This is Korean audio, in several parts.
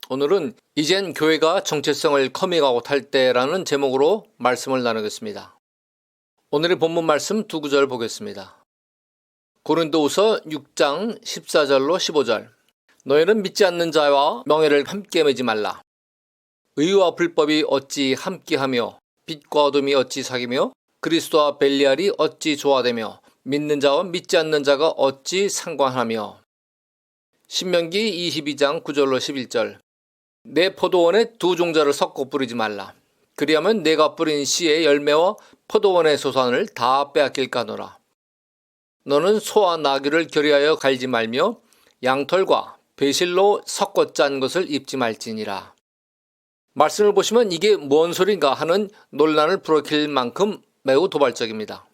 오늘은 이젠 교회가 정체성을 커밍아웃 할 때라는 제목으로 말씀을 나누겠습니다. 오늘의 본문 말씀 두 구절 보겠습니다. 고린도후서 6장 14절로 15절. 너희는 믿지 않는 자와 명예를 함께 매지 말라. 의와 불법이 어찌 함께하며 빛과 어둠이 어찌 사귀며 그리스도와 벨리알이 어찌 조화되며 믿는 자와 믿지 않는 자가 어찌 상관하며. 신명기 22장 9절로 11절. 내 포도원에 두 종자를 섞어 뿌리지 말라. 그리하면 내가 뿌린 씨의 열매와 포도원의 소산을 다 빼앗길까 하노라. 너는 소와 나귀를 결의하여 갈지 말며 양털과 배실로 섞어 짠 것을 입지 말지니라. 말씀을 보시면 이게 뭔 소린가 하는 논란을 불러일으킬 만큼 매우 도발적입니다.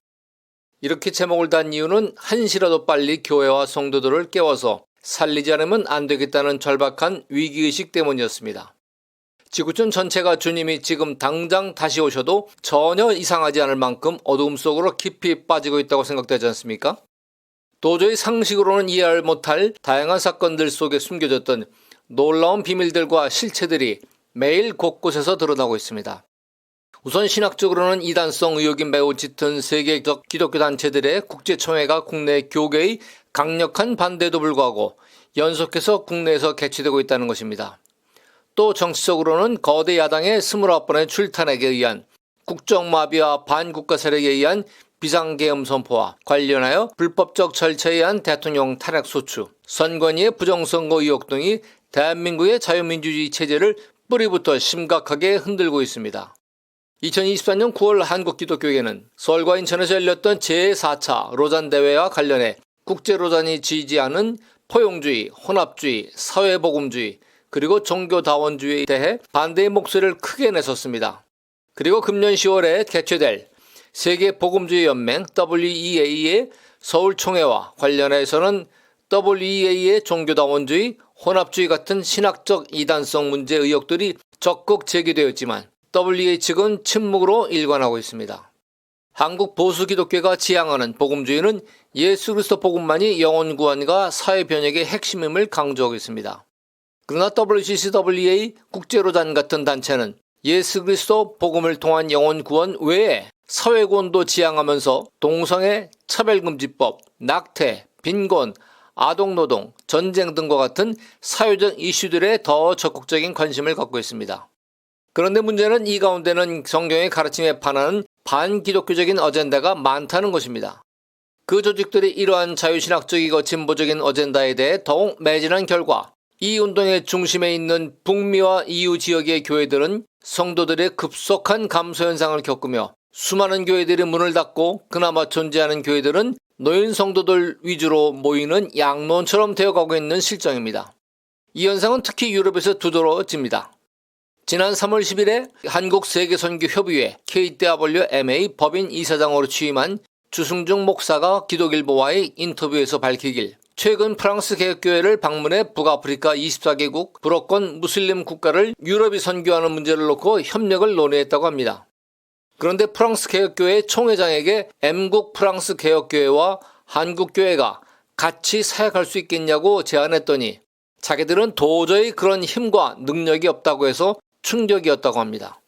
이렇게 제목을 단 이유는 한시라도 빨리 교회와 성도들을 깨워서 살리지 않으면 안 되겠다는 절박한 위기의식 때문이었습니다. 지구촌 전체가 주님이 지금 당장 다시 오셔도 전혀 이상하지 않을 만큼 어두움 속으로 깊이 빠지고 있다고 생각되지 않습니까? 도저히 상식으로는 이해할 못할 다양한 사건들 속에 숨겨졌던 놀라운 비밀들과 실체들이 매일 곳곳에서 드러나고 있습니다. 우선 신학적으로는 이단성 의혹이 매우 짙은 세계적 기독교 단체들의 국제총회가 국내 교계의 강력한 반대에도 불구하고 연속해서 국내에서 개최되고 있다는 것입니다. 또 정치적으로는 거대 야당의 29번의 출탄핵에 의한 국정마비와 반국가 세력에 의한 비상계엄 선포와 관련하여 불법적 절차에 의한 대통령 탄핵소추, 선관위의 부정선거 의혹 등이 대한민국의 자유민주주의 체제를 뿌리부터 심각하게 흔들고 있습니다. 2024년 9월 한국기독교회는 서울과 인천에서 열렸던 제4차 로잔대회와 관련해 국제로잔이 지지하는 포용주의, 혼합주의, 사회복음주의, 그리고 종교다원주의에 대해 반대의 목소리를 크게 내섰습니다. 그리고 금년 10월에 개최될 세계복음주의연맹 WEA의 서울총회와 관련해서는 WEA의 종교다원주의, 혼합주의 같은 신학적 이단성 문제 의혹들이 적극 제기되었지만 WEA 측은 침묵으로 일관하고 있습니다. 한국 보수 기독교가 지향하는 복음주의는 예수 그리스도 복음만이 영혼 구원과 사회 변혁의 핵심임을 강조하고 있습니다. 그러나 WCCWA 국제로잔 같은 단체는 예수 그리스도 복음을 통한 영혼 구원 외에 사회 구원도 지향하면서 동성애, 차별금지법, 낙태, 빈곤, 아동노동, 전쟁 등과 같은 사회적 이슈들에 더 적극적인 관심을 갖고 있습니다. 그런데 문제는 이 가운데는 성경의 가르침에 반하는 반기독교적인 어젠다가 많다는 것입니다. 그 조직들이 이러한 자유신학적이고 진보적인 어젠다에 대해 더욱 매진한 결과 이 운동의 중심에 있는 북미와 EU 지역의 교회들은 성도들의 급속한 감소 현상을 겪으며 수많은 교회들이 문을 닫고 그나마 존재하는 교회들은 노인 성도들 위주로 모이는 양론처럼 되어가고 있는 실정입니다. 이 현상은 특히 유럽에서 두드러집니다. 지난 3월 10일에 한국세계선교협의회 KWMA 법인 이사장으로 취임한 주승중 목사가 기독일보와의 인터뷰에서 밝히길 최근 프랑스 개혁교회를 방문해 북아프리카 24개국 불어권 무슬림 국가를 유럽이 선교하는 문제를 놓고 협력을 논의했다고 합니다. 그런데 프랑스 개혁교회 총회장에게 M국 프랑스 개혁교회와 한국교회가 같이 사역할 수 있겠냐고 제안했더니 자기들은 도저히 그런 힘과 능력이 없다고 해서 충격이었다고 합니다.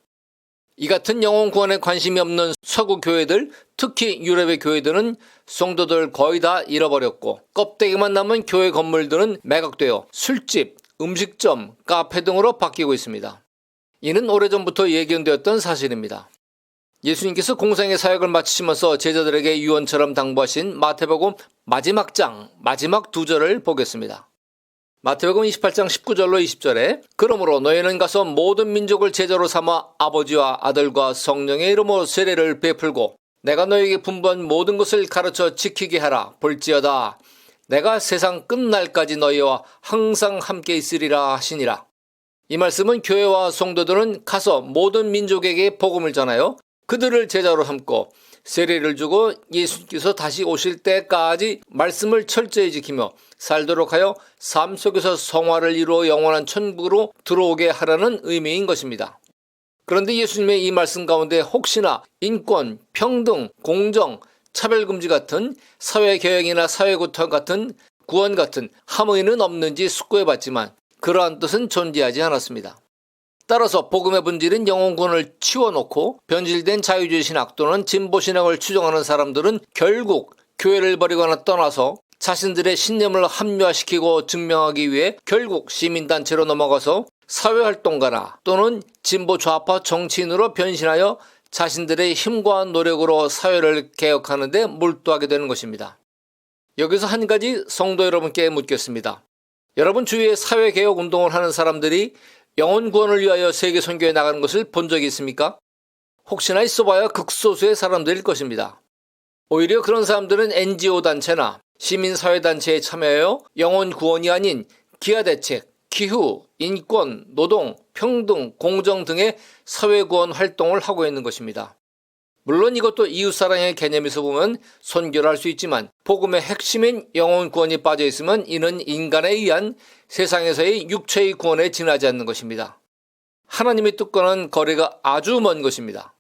이 같은 영혼 구원에 관심이 없는 서구 교회들, 특히 유럽의 교회들은 성도들 거의 다 잃어버렸고 껍데기만 남은 교회 건물들은 매각되어 술집, 음식점, 카페 등으로 바뀌고 있습니다. 이는 오래전부터 예견되었던 사실입니다. 예수님께서 공생의 사역을 마치시면서 제자들에게 유언처럼 당부하신 마태복음 마지막 장, 마지막 두 절을 보겠습니다. 마태복음 28장 19절로 20절에 그러므로 너희는 가서 모든 민족을 제자로 삼아 아버지와 아들과 성령의 이름으로 세례를 베풀고 내가 너희에게 분부한 모든 것을 가르쳐 지키게 하라. 볼지어다 내가 세상 끝날까지 너희와 항상 함께 있으리라 하시니라. 이 말씀은 교회와 성도들은 가서 모든 민족에게 복음을 전하여 그들을 제자로 삼고 세례를 주고 예수님께서 다시 오실 때까지 말씀을 철저히 지키며 살도록 하여 삶 속에서 성화를 이루어 영원한 천국으로 들어오게 하라는 의미인 것입니다. 그런데 예수님의 이 말씀 가운데 혹시나 인권, 평등, 공정, 차별금지 같은 사회개혁이나 사회구타 같은 구원 같은 함의는 없는지 숙고해봤지만 그러한 뜻은 존재하지 않았습니다. 따라서 복음의 본질인 영혼구원을 치워놓고 변질된 자유주의 신학 또는 진보 신학을 추종하는 사람들은 결국 교회를 버리거나 떠나서 자신들의 신념을 합리화시키고 증명하기 위해 결국 시민단체로 넘어가서 사회활동가나 또는 진보 좌파 정치인으로 변신하여 자신들의 힘과 노력으로 사회를 개혁하는 데 몰두하게 되는 것입니다. 여기서 한 가지 성도 여러분께 묻겠습니다. 여러분 주위에 사회개혁 운동을 하는 사람들이 영혼 구원을 위하여 세계 선교에 나가는 것을 본 적이 있습니까? 혹시나 있어봐야 극소수의 사람들일 것입니다. 오히려 그런 사람들은 NGO 단체나 시민사회단체에 참여하여 영혼 구원이 아닌 기아대책, 기후, 인권, 노동, 평등, 공정 등의 사회구원 활동을 하고 있는 것입니다. 물론 이것도 이웃사랑의 개념에서 보면 선교를 할 수 있지만 복음의 핵심인 영혼 구원이 빠져 있으면 이는 인간에 의한 세상에서의 육체의 구원에 지나지 않는 것입니다. 하나님의 뜻과는 거리가 아주 먼 것입니다.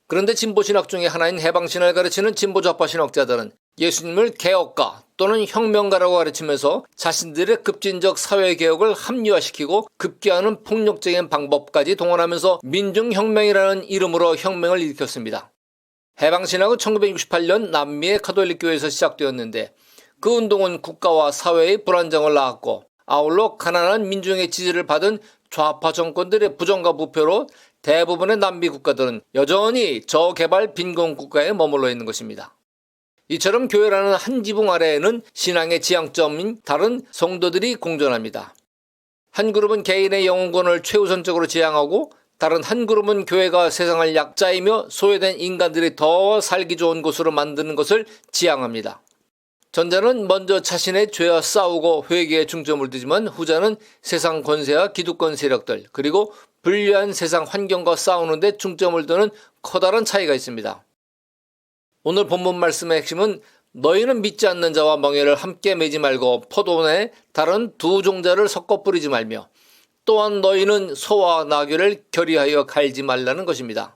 그런데 진보신학 중에 하나인 해방신학을 가르치는 진보좌파 신학자들은 예수님을 개혁가 또는 혁명가라고 가르치면서 자신들의 급진적 사회개혁을 합리화시키고 급기야는 폭력적인 방법까지 동원하면서 민중혁명이라는 이름으로 혁명을 일으켰습니다. 해방신학은 1968년 남미의 가톨릭 교회에서 시작되었는데 그 운동은 국가와 사회의 불안정을 낳았고 아울러 가난한 민중의 지지를 받은 좌파 정권들의 부정과 부패로 대부분의 남미 국가들은 여전히 저개발 빈곤 국가에 머물러 있는 것입니다. 이처럼 교회라는 한 지붕 아래에는 신앙의 지향점인 다른 성도들이 공존합니다. 한 그룹은 개인의 영혼권을 최우선적으로 지향하고 다른 한 그룹은 교회가 세상을 약자이며 소외된 인간들이 더 살기 좋은 곳으로 만드는 것을 지향합니다. 전자는 먼저 자신의 죄와 싸우고 회개에 중점을 두지만 후자는 세상 권세와 기득권 세력들 그리고 불리한 세상 환경과 싸우는 데 중점을 두는 커다란 차이가 있습니다. 오늘 본문 말씀의 핵심은 너희는 믿지 않는 자와 멍에를 함께 매지 말고 포도원에 다른 두 종자를 섞어 뿌리지 말며 또한 너희는 소와 나귀를 결의하여 갈지 말라는 것입니다.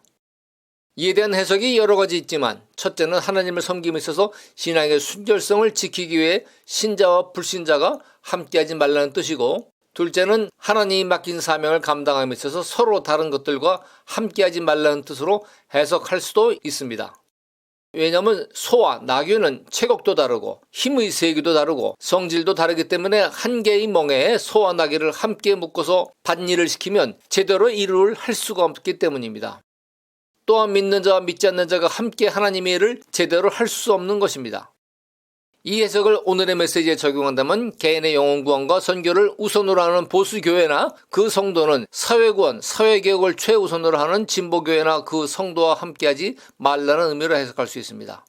이에 대한 해석이 여러 가지 있지만 첫째는 하나님을 섬김에 있어서 신앙의 순결성을 지키기 위해 신자와 불신자가 함께하지 말라는 뜻이고 둘째는 하나님이 맡긴 사명을 감당함에 있어서 서로 다른 것들과 함께하지 말라는 뜻으로 해석할 수도 있습니다. 왜냐하면 소와 나귀는 체격도 다르고 힘의 세기도 다르고 성질도 다르기 때문에 한 개의 멍에에 소와 나귀를 함께 묶어서 밭일을 시키면 제대로 일을 할 수가 없기 때문입니다. 또한 믿는 자와 믿지 않는 자가 함께 하나님의 일을 제대로 할 수 없는 것입니다. 이 해석을 오늘의 메시지에 적용한다면 개인의 영혼구원과 선교를 우선으로 하는 보수교회나 그 성도는 사회구원, 사회개혁을 최우선으로 하는 진보교회나 그 성도와 함께하지 말라는 의미로 해석할 수 있습니다.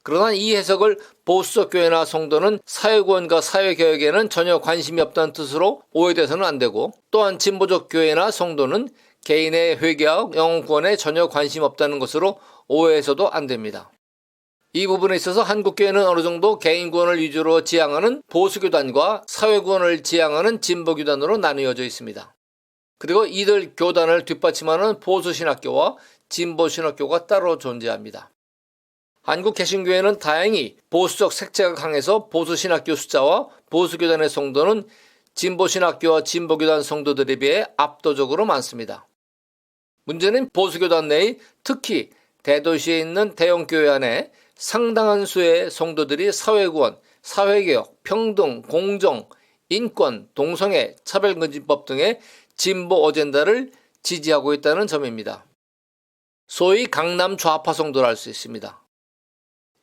그러나 이 해석을 보수적 교회나 성도는 사회구원과 사회개혁에는 전혀 관심이 없다는 뜻으로 오해돼서는 안 되고 또한 진보적 교회나 성도는 개인의 회개와 영혼구원에 전혀 관심 없다는 것으로 오해해서도 안 됩니다. 이 부분에 있어서 한국교회는 어느 정도 개인구원을 위주로 지향하는 보수교단과 사회구원을 지향하는 진보교단으로 나누어져 있습니다. 그리고 이들 교단을 뒷받침하는 보수신학교와 진보신학교가 따로 존재합니다. 한국 개신교회는 다행히 보수적 색채가 강해서 보수신학교 숫자와 보수교단의 성도는 진보신학교와 진보교단 성도들에 비해 압도적으로 많습니다. 문제는 보수교단 내의 특히 대도시에 있는 대형교회 안에 상당한 수의 성도들이 사회구원, 사회개혁, 평등, 공정, 인권, 동성애, 차별금지법 등의 진보 어젠다를 지지하고 있다는 점입니다. 소위 강남 좌파 성도를 알 수 있습니다.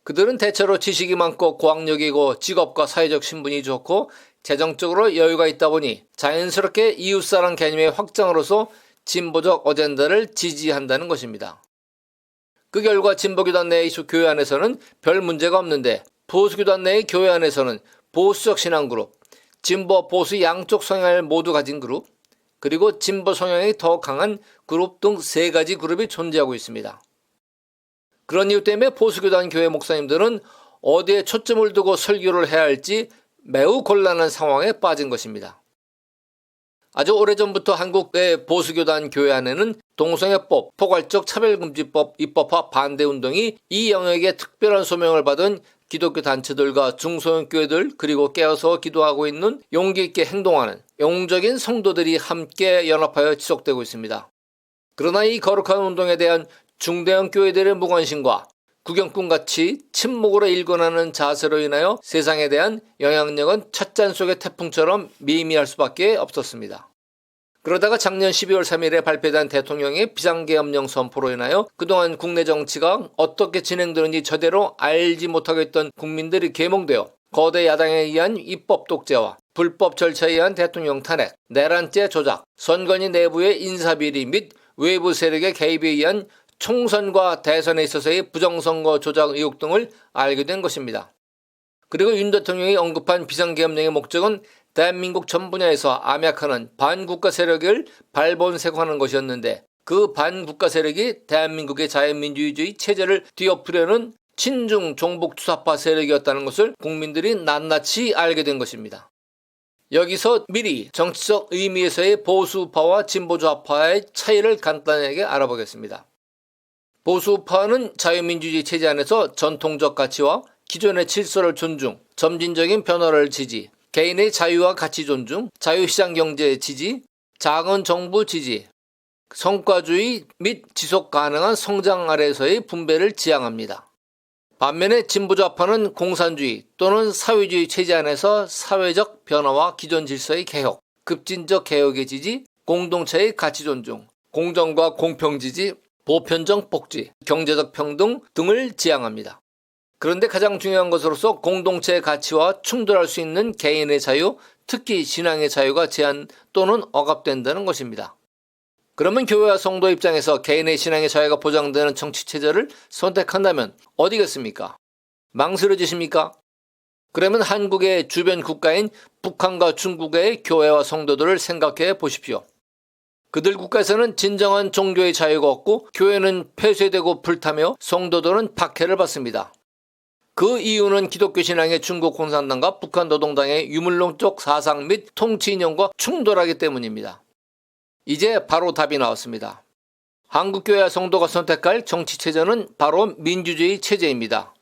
그들은 대체로 지식이 많고 고학력이고 직업과 사회적 신분이 좋고 재정적으로 여유가 있다 보니 자연스럽게 이웃사랑 개념의 확장으로서 진보적 어젠다를 지지한다는 것입니다. 그 결과 진보교단 내의 교회 안에서는 별 문제가 없는데 보수교단 내의 교회 안에서는 보수적 신앙그룹, 진보 보수 양쪽 성향을 모두 가진 그룹, 그리고 진보 성향이 더 강한 그룹 등 세 가지 그룹이 존재하고 있습니다. 그런 이유 때문에 보수교단 교회 목사님들은 어디에 초점을 두고 설교를 해야 할지 매우 곤란한 상황에 빠진 것입니다. 아주 오래전부터 한국의 보수교단 교회 안에는 동성애법, 포괄적 차별금지법 입법화 반대운동이 이 영역에 특별한 소명을 받은 기독교 단체들과 중소형 교회들 그리고 깨어서 기도하고 있는 용기 있게 행동하는 영웅적인 성도들이 함께 연합하여 지속되고 있습니다. 그러나 이 거룩한 운동에 대한 중대형 교회들의 무관심과 구경꾼같이 침묵으로 일관하는 자세로 인하여 세상에 대한 영향력은 찻잔 속의 태풍처럼 미미할 수밖에 없었습니다. 그러다가 작년 12월 3일에 발표된 대통령의 비상계엄령 선포로 인하여 그동안 국내 정치가 어떻게 진행되는지 제대로 알지 못하고 있던 국민들이 계몽되어 거대 야당에 의한 입법 독재와 불법 절차에 의한 대통령 탄핵, 내란죄 조작, 선관위 내부의 인사비리 및 외부 세력의 개입에 의한 총선과 대선에 있어서의 부정선거 조작 의혹 등을 알게 된 것입니다. 그리고 윤 대통령이 언급한 비상계엄령의 목적은 대한민국 전 분야에서 암약하는 반국가 세력을 발본색하는 것이었는데 그 반국가 세력이 대한민국의 자유민주주의 체제를 뒤엎으려는 친중 종북 투사파 세력이었다는 것을 국민들이 낱낱이 알게 된 것입니다. 여기서 미리 정치적 의미에서의 보수파와 진보좌파의 차이를 간단하게 알아보겠습니다. 보수파는 자유민주주의 체제 안에서 전통적 가치와 기존의 질서를 존중, 점진적인 변화를 지지, 개인의 자유와 가치 존중, 자유시장 경제 지지, 작은 정부 지지, 성과주의 및 지속 가능한 성장 아래에서의 분배를 지향합니다. 반면에 진보좌파는 공산주의 또는 사회주의 체제 안에서 사회적 변화와 기존 질서의 개혁, 급진적 개혁의 지지, 공동체의 가치 존중, 공정과 공평 지지, 보편적 복지, 경제적 평등 등을 지향합니다. 그런데 가장 중요한 것으로서 공동체의 가치와 충돌할 수 있는 개인의 자유, 특히 신앙의 자유가 제한 또는 억압된다는 것입니다. 그러면 교회와 성도 입장에서 개인의 신앙의 자유가 보장되는 정치체제를 선택한다면 어디겠습니까? 망설여지십니까? 그러면 한국의 주변 국가인 북한과 중국의 교회와 성도들을 생각해 보십시오. 그들 국가에서는 진정한 종교의 자유가 없고 교회는 폐쇄되고 불타며 성도들은 박해를 받습니다. 그 이유는 기독교 신앙의 중국 공산당과 북한 노동당의 유물론적 사상 및 통치 이념과 충돌하기 때문입니다. 이제 바로 답이 나왔습니다. 한국교회와 성도가 선택할 정치체제는 바로 민주주의 체제입니다.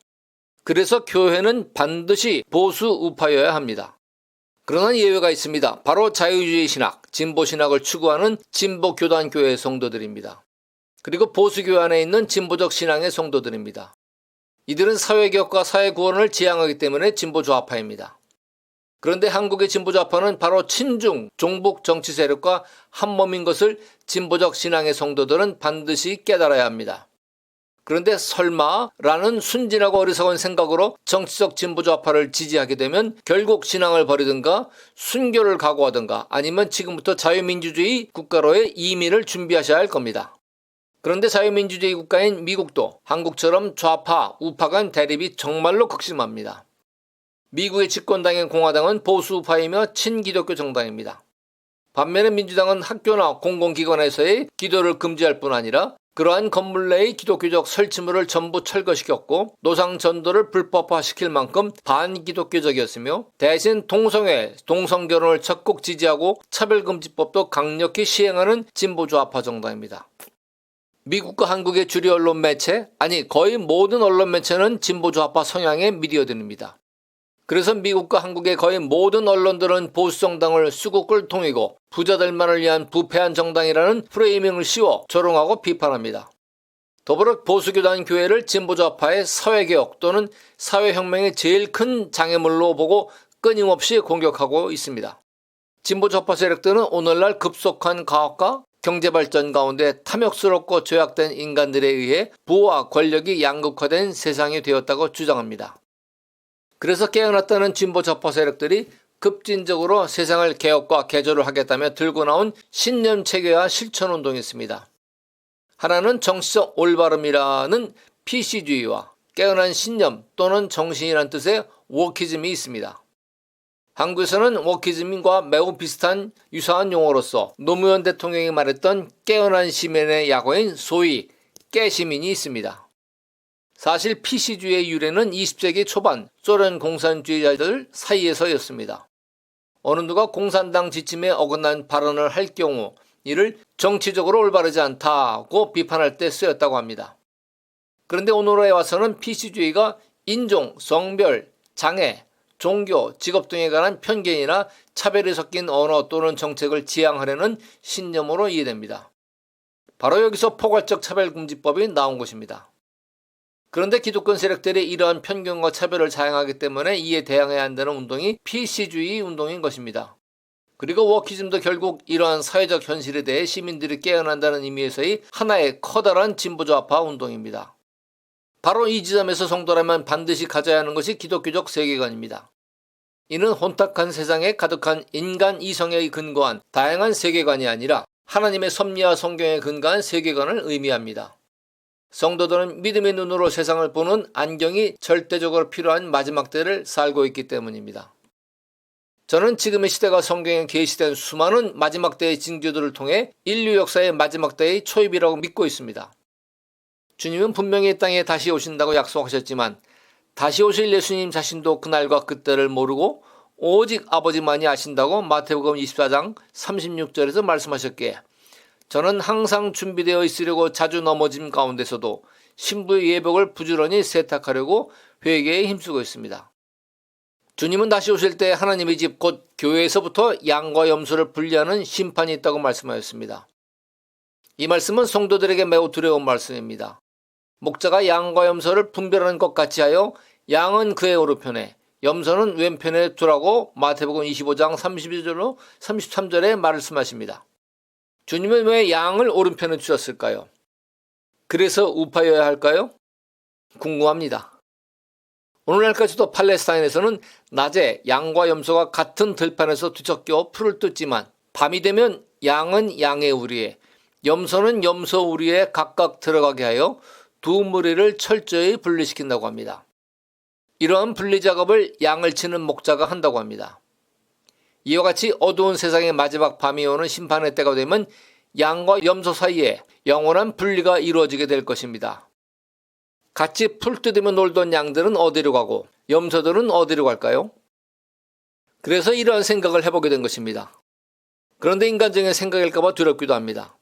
그래서 교회는 반드시 보수 우파여야 합니다. 그러나 예외가 있습니다. 바로 자유주의 신학, 진보 신학을 추구하는 진보 교단교회 성도들입니다. 그리고 보수교회 안에 있는 진보적 신앙의 성도들입니다. 이들은 사회개혁과 사회구원을 지향하기 때문에 진보좌파입니다. 그런데 한국의 진보좌파는 바로 친중, 종북 정치 세력과 한몸인 것을 진보적 신앙의 성도들은 반드시 깨달아야 합니다. 그런데 설마라는 순진하고 어리석은 생각으로 정치적 진보좌파를 지지하게 되면 결국 신앙을 버리든가 순교를 각오하든가 아니면 지금부터 자유민주주의 국가로의 이민을 준비하셔야 할 겁니다. 그런데 자유민주주의 국가인 미국도 한국처럼 좌파, 우파 간 대립이 정말로 극심합니다. 미국의 집권당인 공화당은 보수우파이며 친기독교 정당입니다. 반면에 민주당은 학교나 공공기관에서의 기도를 금지할 뿐 아니라 그러한 건물 내의 기독교적 설치물을 전부 철거시켰고 노상전도를 불법화시킬 만큼 반기독교적이었으며 대신 동성애, 동성결혼을 적극 지지하고 차별금지법도 강력히 시행하는 진보좌파 정당입니다. 미국과 한국의 주류 언론 매체, 아니 거의 모든 언론 매체는 진보좌파 성향의 미디어들입니다. 그래서 미국과 한국의 거의 모든 언론들은 보수정당을 수국을 통이고 부자들만을 위한 부패한 정당이라는 프레이밍을 씌워 조롱하고 비판합니다. 더불어 보수교단 교회를 진보좌파의 사회개혁 또는 사회혁명의 제일 큰 장애물로 보고 끊임없이 공격하고 있습니다. 진보좌파 세력들은 오늘날 급속한 과학과 경제발전 가운데 탐욕스럽고 죄악된 인간들에 의해 부와 권력이 양극화된 세상이 되었다고 주장합니다. 그래서 깨어났다는 진보좌파 세력들이 급진적으로 세상을 개혁과 개조를 하겠다며 들고 나온 신념 체계와 실천운동이 있습니다. 하나는 정치적 올바름이라는 PC주의와 깨어난 신념 또는 정신이란 뜻의 워키즘이 있습니다. 한국에서는 워키즘과 매우 비슷한 유사한 용어로서 노무현 대통령이 말했던 깨어난 시민의 약어인 소위 깨시민이 있습니다. 사실 PC주의의 유래는 20세기 초반 소련 공산주의자들 사이에서였습니다. 어느 누가 공산당 지침에 어긋난 발언을 할 경우 이를 정치적으로 올바르지 않다고 비판할 때 쓰였다고 합니다. 그런데 오늘에 와서는 PC주의가 인종, 성별, 장애, 종교, 직업 등에 관한 편견이나 차별이 섞인 언어 또는 정책을 지향하려는 신념으로 이해됩니다. 바로 여기서 포괄적 차별금지법이 나온 것입니다. 그런데 기득권 세력들이 이러한 편견과 차별을 자행하기 때문에 이에 대항해야 한다는 운동이 PC주의 운동인 것입니다. 그리고 워키즘도 결국 이러한 사회적 현실에 대해 시민들이 깨어난다는 의미에서의 하나의 커다란 진보좌파 운동입니다. 바로 이 지점에서 성도라면 반드시 가져야 하는 것이 기독교적 세계관입니다. 이는 혼탁한 세상에 가득한 인간 이성에 근거한 다양한 세계관이 아니라 하나님의 섭리와 성경에 근거한 세계관을 의미합니다. 성도들은 믿음의 눈으로 세상을 보는 안경이 절대적으로 필요한 마지막 때를 살고 있기 때문입니다. 저는 지금의 시대가 성경에 계시된 수많은 마지막 때의 징조들을 통해 인류 역사의 마지막 때의 초입이라고 믿고 있습니다. 주님은 분명히 이 땅에 다시 오신다고 약속하셨지만 다시 오실 예수님 자신도 그날과 그때를 모르고 오직 아버지만이 아신다고 마태복음 24장 36절에서 말씀하셨기에 저는 항상 준비되어 있으려고 자주 넘어짐 가운데서도 신부의 예복을 부지런히 세탁하려고 회개에 힘쓰고 있습니다. 주님은 다시 오실 때 하나님의 집 곧 교회에서부터 양과 염소를 분리하는 심판이 있다고 말씀하였습니다. 이 말씀은 성도들에게 매우 두려운 말씀입니다. 목자가 양과 염소를 분별하는 것 같이 하여 양은 그의 오른편에 염소는 왼편에 두라고 마태복음 25장 32절로 33절에 말씀하십니다. 주님은 왜 양을 오른편에 두셨을까요? 그래서 우파여야 할까요? 궁금합니다. 오늘날까지도 팔레스타인에서는 낮에 양과 염소가 같은 들판에서 뒤섞여 풀을 뜯지만 밤이 되면 양은 양의 우리에, 염소는 염소 우리에 각각 들어가게 하여 두 무리를 철저히 분리시킨다고 합니다. 이러한 분리 작업을 양을 치는 목자가 한다고 합니다. 이와 같이 어두운 세상의 마지막 밤이 오는 심판의 때가 되면 양과 염소 사이에 영원한 분리가 이루어지게 될 것입니다. 같이 풀 뜯으며 놀던 양들은 어디로 가고 염소들은 어디로 갈까요? 그래서 이러한 생각을 해보게 된 것입니다. 그런데 인간적인 생각일까봐 두렵기도 합니다.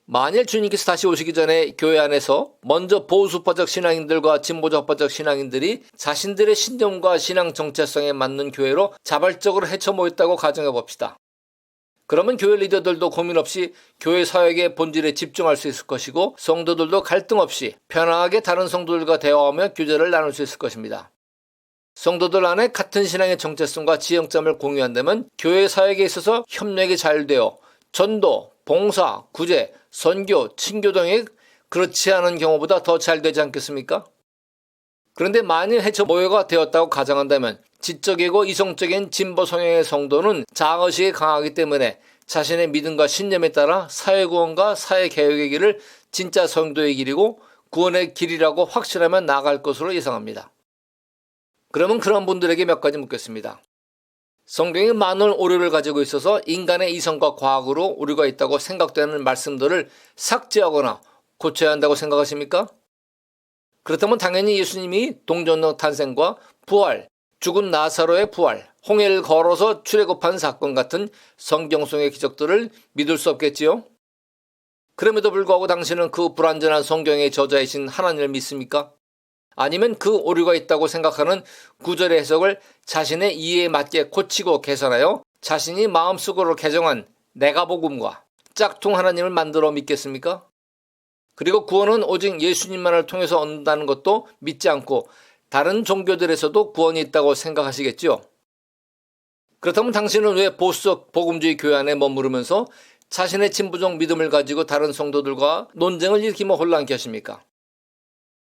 만일 주님께서 다시 오시기 전에 교회 안에서 먼저 보수파적 신앙인들과 진보좌파적 신앙인들이 자신들의 신념과 신앙 정체성에 맞는 교회로 자발적으로 헤쳐 모였다고 가정해 봅시다. 그러면 교회 리더들도 고민 없이 교회 사역의 본질에 집중할 수 있을 것이고 성도들도 갈등 없이 편안하게 다른 성도들과 대화하며 교제를 나눌 수 있을 것입니다. 성도들 안에 같은 신앙의 정체성과 지향점을 공유한다면 교회 사역에 있어서 협력이 잘 되어 전도, 봉사, 구제, 선교, 친교 등이 그렇지 않은 경우보다 더 잘 되지 않겠습니까? 그런데 만일 해쳐 모여가 되었다고 가정한다면 지적이고 이성적인 진보 성향의 성도는 자아의식이 강하기 때문에 자신의 믿음과 신념에 따라 사회구원과 사회개혁의 길을 진짜 성도의 길이고 구원의 길이라고 확신하며 나아갈 것으로 예상합니다. 그러면 그런 분들에게 몇 가지 묻겠습니다. 성경이 많은 오류를 가지고 있어서 인간의 이성과 과학으로 오류가 있다고 생각되는 말씀들을 삭제하거나 고쳐야 한다고 생각하십니까? 그렇다면 당연히 예수님이 동전의 탄생과 부활, 죽은 나사로의 부활, 홍해를 걸어서 출애굽한 사건 같은 성경 속의 기적들을 믿을 수 없겠지요? 그럼에도 불구하고 당신은 그 불완전한 성경의 저자이신 하나님을 믿습니까? 아니면 그 오류가 있다고 생각하는 구절의 해석을 자신의 이해에 맞게 고치고 개선하여 자신이 마음속으로 개정한 내가복음과 짝퉁 하나님을 만들어 믿겠습니까? 그리고 구원은 오직 예수님만을 통해서 얻는다는 것도 믿지 않고 다른 종교들에서도 구원이 있다고 생각하시겠죠? 그렇다면 당신은 왜 보수적 복음주의 교회 안에 머무르면서 자신의 진보적 믿음을 가지고 다른 성도들과 논쟁을 일으키며 혼란케 하십니까?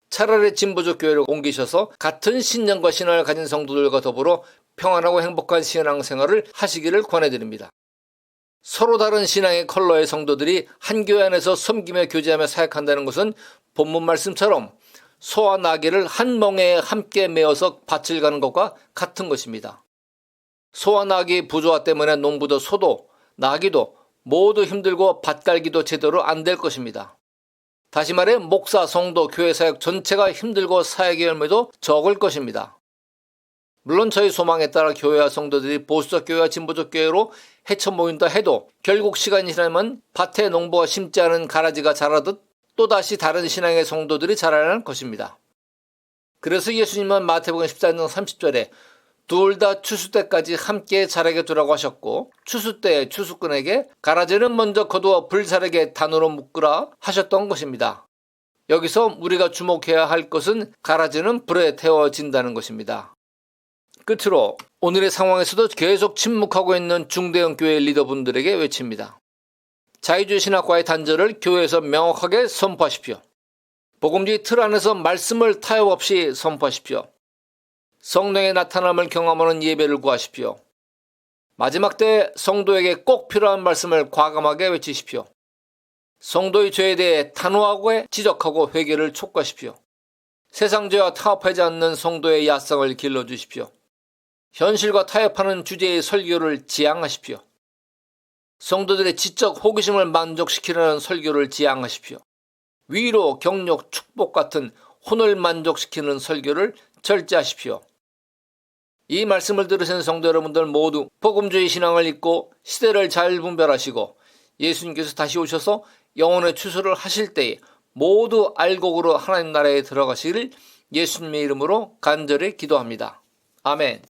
차라리 진보적 교회를 옮기셔서 같은 신념과 신앙을 가진 성도들과 더불어 평안하고 행복한 신앙생활을 하시기를 권해드립니다. 서로 다른 신앙의 컬러의 성도들이 한 교회 안에서 섬기며 교제하며 사역한다는 것은 본문 말씀처럼 소와 나귀를 한 멍에에 함께 메어서 밭을 가는 것과 같은 것입니다. 소와 나귀의 부조화 때문에 농부도 소도 나귀도 모두 힘들고 밭 갈기도 제대로 안 될 것입니다. 다시 말해 목사, 성도, 교회 사역 전체가 힘들고 사역의 열매도 적을 것입니다. 물론 저희 소망에 따라 교회와 성도들이 보수적 교회와 진보적 교회로 헤쳐 모인다 해도 결국 시간이 지나면 밭에 농부가 심지 않은 가라지가 자라듯 또다시 다른 신앙의 성도들이 자라나는 것입니다. 그래서 예수님은 마태복음 14장 30절에 둘 다 추수 때까지 함께 자라게 두라고 하셨고, 추수 때 추수꾼에게 가라지는 먼저 거두어 불사르게 단으로 묶으라 하셨던 것입니다. 여기서 우리가 주목해야 할 것은 가라지는 불에 태워진다는 것입니다. 끝으로 오늘의 상황에서도 계속 침묵하고 있는 중대형 교회 리더분들에게 외칩니다. 자유주의 신학과의 단절을 교회에서 명확하게 선포하십시오. 복음주의 틀 안에서 말씀을 타협 없이 선포하십시오. 성령의 나타남을 경험하는 예배를 구하십시오. 마지막 때 성도에게 꼭 필요한 말씀을 과감하게 외치십시오. 성도의 죄에 대해 단호하게 지적하고 회개를 촉구하십시오. 세상죄와 타협하지 않는 성도의 야성을 길러주십시오. 현실과 타협하는 주제의 설교를 지향하십시오. 성도들의 지적 호기심을 만족시키려는 설교를 지향하십시오. 위로, 격려, 축복 같은 혼을 만족시키는 설교를 절제하십시오. 이 말씀을 들으신 성도 여러분들 모두 복음주의 신앙을 잊고 시대를 잘 분별하시고 예수님께서 다시 오셔서 영혼의 추수를 하실 때에 모두 알곡으로 하나님 나라에 들어가시기를 예수님의 이름으로 간절히 기도합니다. 아멘.